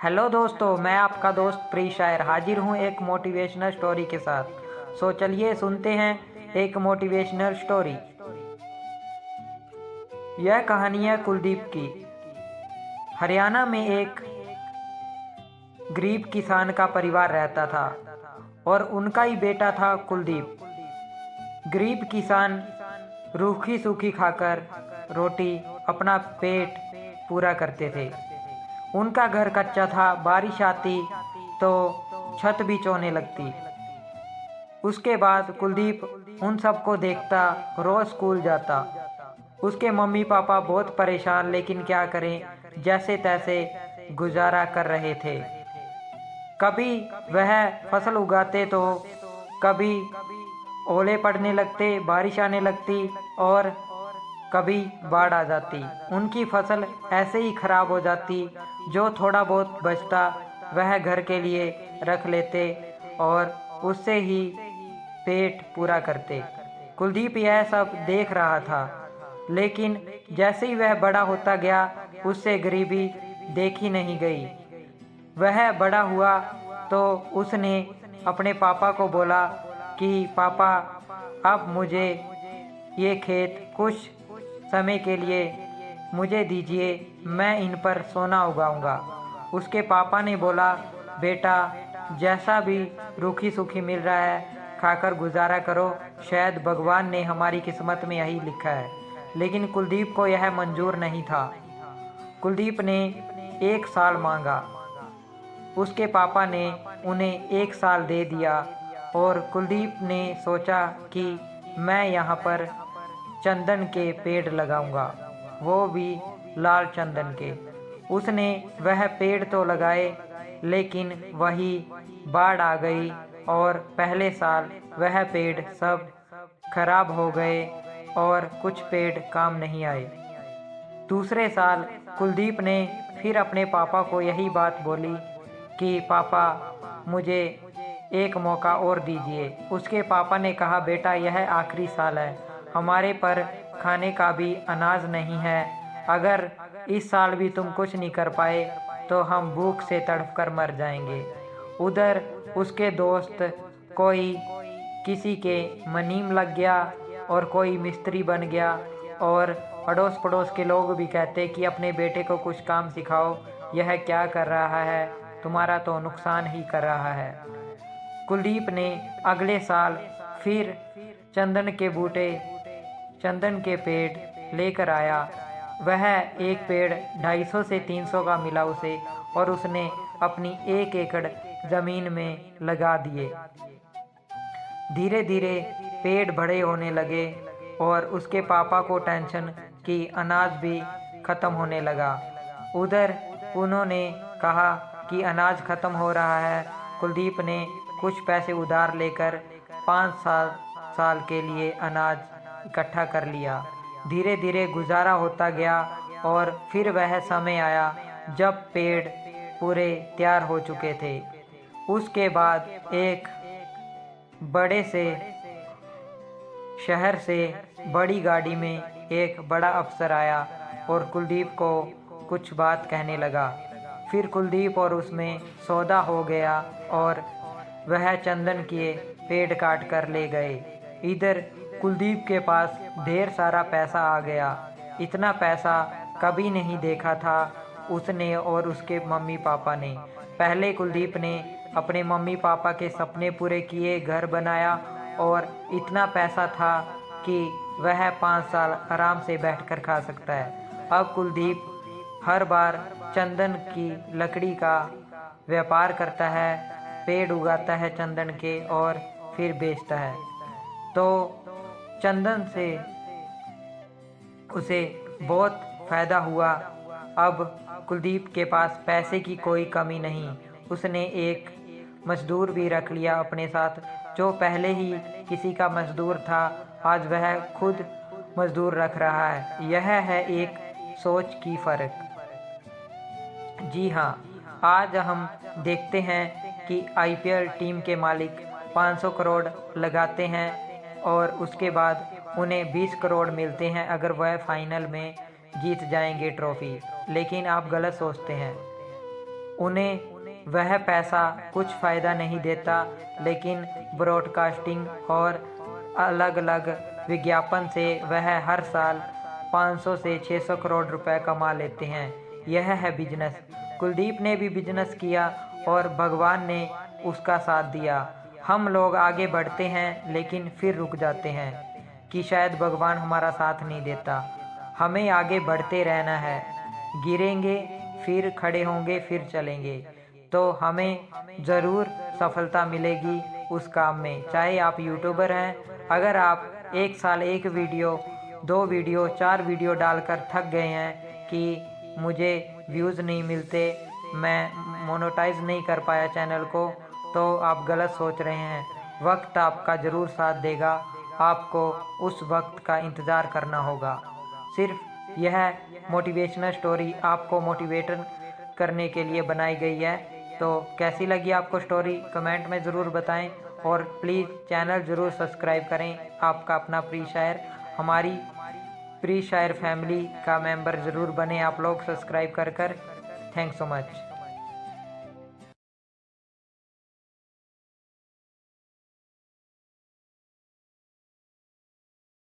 Hello दोस्तों, मैं आपका दोस्त प्री शायर हाजिर हूँ एक मोटिवेशनल स्टोरी के साथ। चलिए सुनते हैं एक मोटिवेशनल स्टोरी। यह कहानी है कुलदीप की। हरियाणा में एक गरीब किसान का परिवार रहता था और उनका ही बेटा था कुलदीप। गरीब किसान रूखी सूखी खाकर रोटी अपना पेट पूरा करते थे। उनका घर कच्चा था, बारिश आती तो छत भी चौने लगती। उसके बाद कुलदीप उन सबको देखता, रोज स्कूल जाता। उसके मम्मी पापा बहुत परेशान, लेकिन क्या करें, जैसे तैसे गुजारा कर रहे थे। कभी वह फसल उगाते तो कभी ओले पड़ने लगते, बारिश आने लगती और कभी बाढ़ आ जाती। उनकी फसल ऐसे ही खराब हो जाती। जो थोड़ा बहुत बचता वह घर के लिए रख लेते और उससे ही पेट पूरा करते। कुलदीप यह सब देख रहा था, लेकिन जैसे ही वह बड़ा होता गया उससे गरीबी देखी नहीं गई। वह बड़ा हुआ तो उसने अपने पापा को बोला कि पापा, अब मुझे ये खेत कुछ समय के लिए मुझे दीजिए, मैं इन पर सोना उगाऊंगा। उसके पापा ने बोला, बेटा, जैसा भी रूखी सूखी मिल रहा है खाकर गुजारा करो, शायद भगवान ने हमारी किस्मत में यही लिखा है। लेकिन कुलदीप को यह मंजूर नहीं था। कुलदीप ने 1 साल मांगा। उसके पापा ने उन्हें 1 साल दे दिया और कुलदीप ने सोचा कि मैं यहाँ पर चंदन के पेड़ लगाऊंगा, वो भी लाल चंदन के। उसने वह पेड़ तो लगाए, लेकिन वही बाढ़ आ गई और पहले साल वह पेड़ सब खराब हो गए और कुछ पेड़ काम नहीं आए। दूसरे साल कुलदीप ने फिर अपने पापा को यही बात बोली कि पापा, मुझे एक मौका और दीजिए। उसके पापा ने कहा, बेटा, यह आखिरी साल है, हमारे पर खाने का भी अनाज नहीं है। अगर इस साल भी तुम कुछ नहीं कर पाए तो हम भूख से तड़प कर मर जाएंगे। उधर उसके दोस्त कोई किसी के मनीम लग गया और कोई मिस्त्री बन गया और अड़ोस पड़ोस के लोग भी कहते कि अपने बेटे को कुछ काम सिखाओ, यह क्या कर रहा है, तुम्हारा तो नुकसान ही कर रहा है। कुलदीप ने अगले साल फिर चंदन के बूटे, चंदन के पेड़ लेकर आया। वह एक पेड़ 250 से 300 का मिला उसे, और उसने अपनी 1 एकड़ ज़मीन में लगा दिए। धीरे धीरे पेड़ बड़े होने लगे और उसके पापा को टेंशन कि अनाज भी ख़त्म होने लगा। उधर उन्होंने कहा कि अनाज ख़त्म हो रहा है। कुलदीप ने कुछ पैसे उधार लेकर 5 साल के लिए अनाज इकट्ठा कर लिया। धीरे धीरे गुजारा होता गया और फिर वह समय आया जब पेड़ पूरे तैयार हो चुके थे। उसके बाद एक बड़े से शहर से बड़ी गाड़ी में एक बड़ा अफसर आया और कुलदीप को कुछ बात कहने लगा। फिर कुलदीप और उसमें सौदा हो गया और वह चंदन के पेड़ काट कर ले गए। इधर कुलदीप के पास ढेर सारा पैसा आ गया। इतना पैसा कभी नहीं देखा था उसने और उसके मम्मी पापा ने। पहले कुलदीप ने अपने मम्मी पापा के सपने पूरे किए, घर बनाया और इतना पैसा था कि वह 5 साल आराम से बैठकर खा सकता है। अब कुलदीप हर बार चंदन की लकड़ी का व्यापार करता है, पेड़ उगाता है चंदन के और फिर बेचता है। तो चंदन से उसे बहुत फ़ायदा हुआ। अब कुलदीप के पास पैसे की कोई कमी नहीं। उसने एक मज़दूर भी रख लिया अपने साथ। जो पहले ही किसी का मज़दूर था, आज वह खुद मज़दूर रख रहा है। यह है एक सोच की फ़र्क। जी हाँ, आज हम देखते हैं कि आईपीएल टीम के मालिक 500 करोड़ लगाते हैं और उसके बाद उन्हें 20 करोड़ मिलते हैं अगर वह फाइनल में जीत जाएंगे ट्रॉफी। लेकिन आप गलत सोचते हैं। उन्हें वह पैसा कुछ फ़ायदा नहीं देता, लेकिन ब्रॉडकास्टिंग और अलग अलग विज्ञापन से वह हर साल 500 से 600 करोड़ रुपए कमा लेते हैं। यह है बिजनेस। कुलदीप ने भी बिजनेस किया और भगवान ने उसका साथ दिया। हम लोग आगे बढ़ते हैं लेकिन फिर रुक जाते हैं कि शायद भगवान हमारा साथ नहीं देता। हमें आगे बढ़ते रहना है, गिरेंगे फिर खड़े होंगे फिर चलेंगे, तो हमें ज़रूर सफलता मिलेगी उस काम में। चाहे आप यूट्यूबर हैं, अगर आप एक साल एक वीडियो, 2 वीडियो, 4 वीडियो डालकर थक गए हैं कि मुझे व्यूज़ नहीं मिलते, मैं मोनेटाइज नहीं कर पाया चैनल को, तो आप गलत सोच रहे हैं। वक्त आपका ज़रूर साथ देगा, आपको उस वक्त का इंतज़ार करना होगा। सिर्फ यह मोटिवेशनल स्टोरी आपको मोटिवेट करने के लिए बनाई गई है। तो कैसी लगी आपको स्टोरी कमेंट में ज़रूर बताएं और प्लीज़ चैनल ज़रूर सब्सक्राइब करें। आपका अपना प्रिय शायर, हमारी प्रिय शायर फैमिली का मेंबर ज़रूर बने आप लोग सब्सक्राइब कर। Thanks so much.